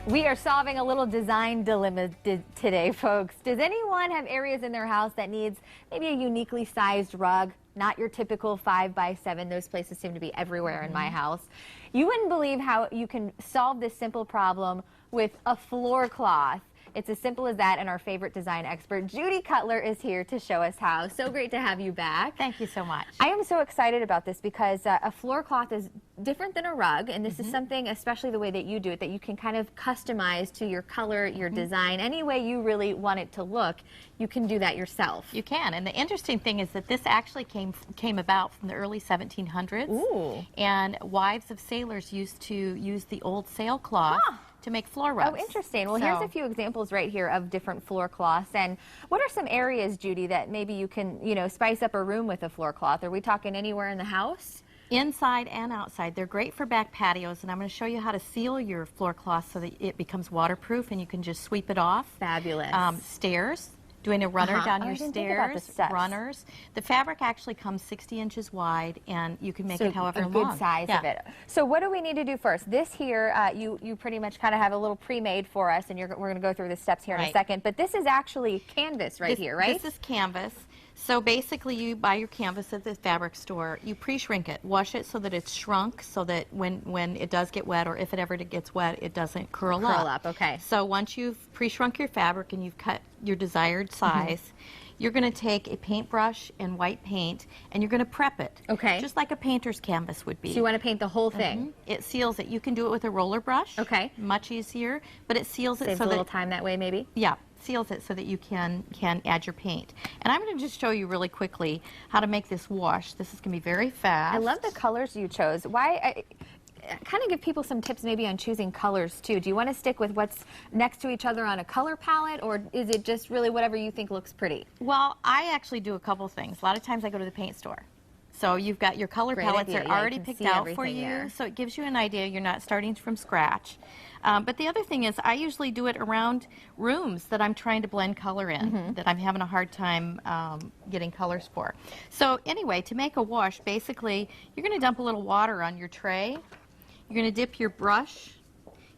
We are solving a little design dilemma today, folks. Does anyone have areas in their house that needs maybe a uniquely sized rug? Not your typical 5x7. Those places seem to be everywhere in my house. You wouldn't believe how you can solve this simple problem with a floor cloth. It's as simple as that, and our favorite design expert, Judy Cutler, is here to show us how. So great to have you back. Thank you so much. I am so excited about this because a floor cloth is different than a rug, and this is something, especially the way that you do it, that you can kind of customize to your color, your design, any way you really want it to look. You can do that yourself. You can, and the interesting thing is that this actually came about from the early 1700s. Ooh. And wives of sailors used to use the old sailcloth to make floor rugs. Oh, interesting. Well, here's a few examples right here of different floor cloths. And what are some areas, Judy, that maybe you can, spice up a room with a floor cloth? Are we talking anywhere in the house? Inside and outside. They're great for back patios, and I'm going to show you how to seal your floor cloth so that it becomes waterproof and you can just sweep it off. Fabulous. Stairs. Doing a runner down your stairs, runners. The fabric actually comes 60 inches wide, and you can make it however long. So a good size of it. So what do we need to do first? This here, you pretty much kind of have a little pre-made for us, and we're going to go through the steps here in a second. But this is actually canvas here, right? This is canvas. So basically, you buy your canvas at the fabric store. You pre-shrink it, wash it so that it's shrunk, so that when it does get wet, or if it ever gets wet, it doesn't curl up. Okay. So once you've pre-shrunk your fabric and you've cut your desired size, you're going to take a paintbrush and white paint, and you're going to prep it. Okay. Just like a painter's canvas would be. So you want to paint the whole thing? It seals it. You can do it with a roller brush. Okay. Much easier, but it seals it Saves so a little time that way, maybe? Yeah. Seals it so that you can add your paint. And I'm going to just show you really quickly how to make this wash. This is going to be very fast. I love the colors you chose. Kind of give people some tips maybe on choosing colors too. Do you want to stick with what's next to each other on a color palette, or is it just really whatever you think looks pretty? Well, I actually do a couple things. A lot of times I go to the paint store. So you've got your color palettes are already picked out for you, so it gives you an idea. You're not starting from scratch. But the other thing is I usually do it around rooms that I'm trying to blend color in, that I'm having a hard time getting colors for. So anyway, to make a wash, basically you're going to dump a little water on your tray. You're going to dip your brush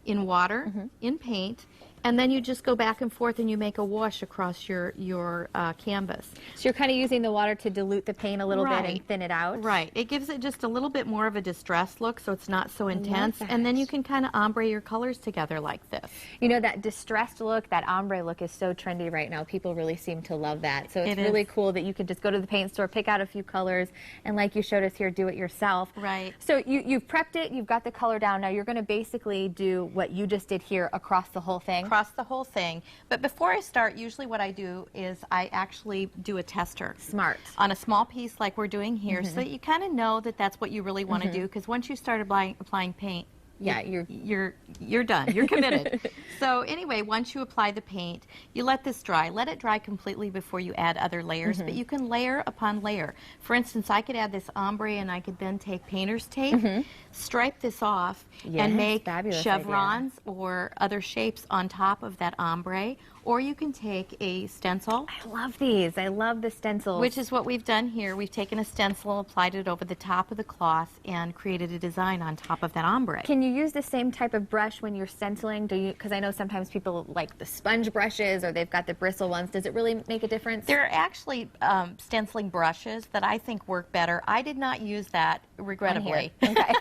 in water, in paint, and then you just go back and forth and you make a wash across your canvas. So you're kind of using the water to dilute the paint a little bit and thin it out? Right. It gives it just a little bit more of a distressed look, so it's not so intense. And then you can kind of ombre your colors together like this. You know, that distressed look, that ombre look is so trendy right now. People really seem to love that. So it's really cool that you can just go to the paint store, pick out a few colors, and like you showed us here, do it yourself. Right. So you've prepped it, you've got the color down. Now you're going to basically do what you just did here across the whole thing? Across the whole thing. But before I start, usually what I do is I actually do a tester. Smart. On a small piece like we're doing here, so that you kind of know that that's what you really want to do, because once you start applying paint, you're done. You're committed. So anyway, once you apply the paint, you let this dry. Let it dry completely before you add other layers, but you can layer upon layer. For instance, I could add this ombre, and I could then take painter's tape, stripe this off, and make chevrons or other shapes on top of that ombre. Or you can take a stencil. I love these. I love the stencils. Which is what we've done here. We've taken a stencil, applied it over the top of the cloth, and created a design on top of that ombre. Can you use the same type of brush when you're stenciling? Because I know sometimes people like the sponge brushes, or they've got the bristle ones. Does it really make a difference? There are actually stenciling brushes that I think work better. I did not use that, regrettably. Okay.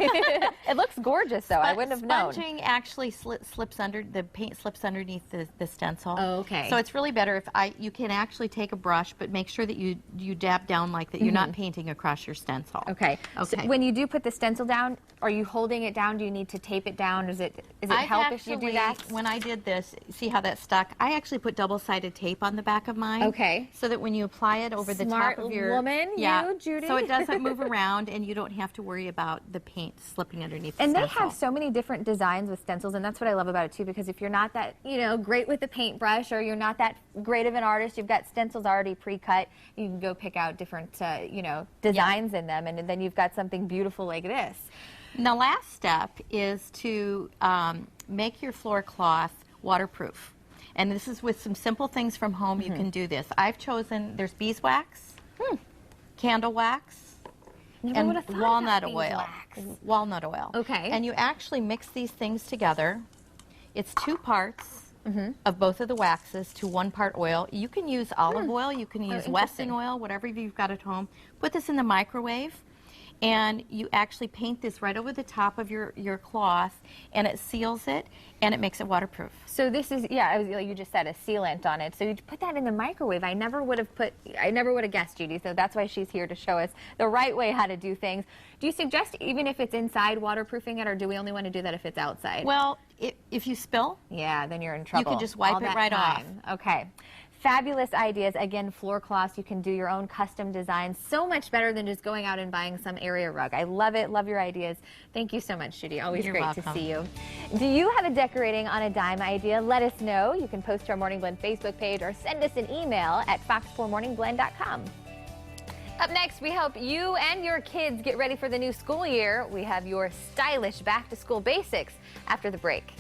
It looks gorgeous, though. I wouldn't have known. Sponging actually slips under, the paint slips underneath the stencil. Oh, okay. So it's really better if you can actually take a brush, but make sure that you dab down like that. You're not painting across your stencil. Okay. So when you do put the stencil down, are you holding it down? Do you need to tape it down? Is it help if you do that? When I did this, see how that stuck? I actually put double-sided tape on the back of mine. Okay. So that when you apply it over the top of your... Smart woman, you, Judy. So it doesn't move around, and you don't have to worry about the paint slipping underneath the stencil. stencil. They have so many different designs with stencils, and that's what I love about it too, because if you're not that, great with the paintbrush, or you're not that great of an artist, you've got stencils already pre-cut, you can go pick out different, designs in them, and then you've got something beautiful like this. And the last step is to make your floor cloth waterproof. And this is with some simple things from home. You can do this. I've chosen, there's beeswax, candle wax, and walnut oil. Walnut oil. Okay. And you actually mix these things together. It's 2 parts of both of the waxes to 1 part oil. You can use olive oil, you can use Wesson oil, whatever you've got at home. Put this in the microwave, and you actually paint this right over the top of your cloth, and it seals it, and it makes it waterproof. So this is, yeah, like you just said, a sealant on it. So you put that in the microwave. I never would have guessed, Judy. So that's why she's here to show us the right way how to do things. Do you suggest even if it's inside waterproofing it, or do we only want to do that if it's outside? Well, if you spill, yeah, then you're in trouble. You can just wipe it right off. Okay. Fabulous ideas. Again, floor cloths, you can do your own custom designs. So much better than just going out and buying some area rug. I love it. Love your ideas. Thank you so much, Judy. Always You're great welcome. to see you. Do you have a decorating on a dime idea? Let us know. You can post to our Morning Blend Facebook page or send us an email at fox4morningblend.com. Up next, we help you and your kids get ready for the new school year. We have your stylish back-to-school basics after the break.